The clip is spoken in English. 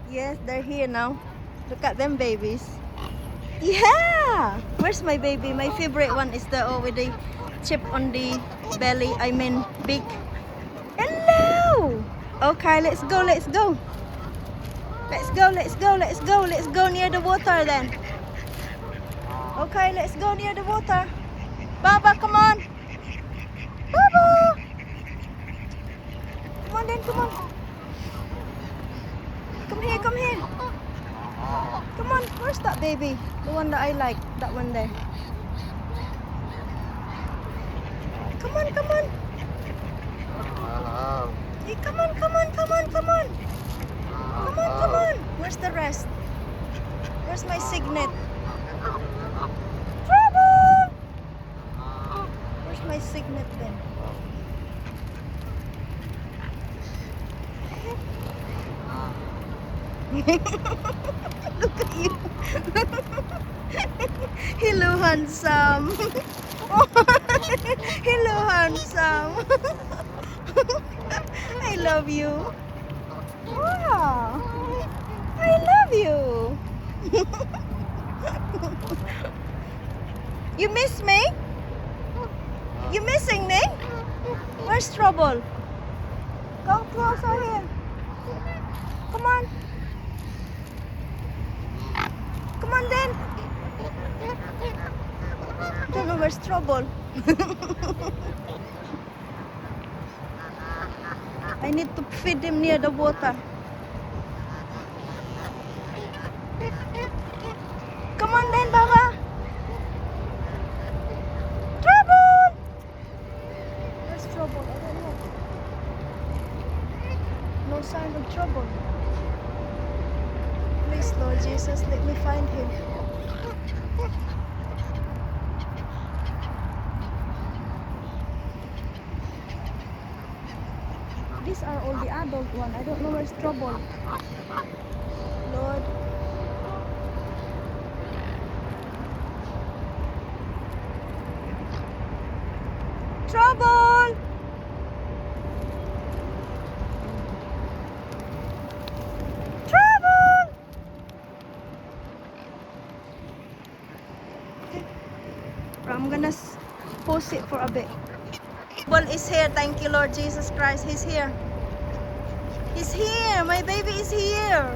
Yes, they're here now. Look at them babies. Yeah! Where's my baby? My favorite one is the with the chip on the belly. I mean, big. Hello! Okay, let's go, let's go. Let's go, let's go, let's go. Let's go near the water then. Okay, let's go near the water. Baba, come on. Baba! Come on then, come on. Come here, come here. Come on, where's that baby? The one that I like, that one there. Come on, come on. Hey, come on, come on, come on, come on. Come on, come on. Where's the rest? Where's my signet? Trouble! Where's my signet then? Look at you. Hello, handsome. Hello, handsome. I love you. Wow. I love you. You miss me? You missing me? Where's Trouble? Come closer here. Come on. Come on then. I don't know where's Trouble. I need to feed him near the water. Come on then, Baba. Trouble! Where's Trouble? I don't know. No sign of Trouble. Please, Lord Jesus, let me find him. These are all the adult one. I don't know where's Trouble. Lord. Trouble! Trouble! Okay. I'm gonna pause it for a bit. Trouble is here. Thank you, Lord Jesus Christ. He's here. He's here. My baby is here.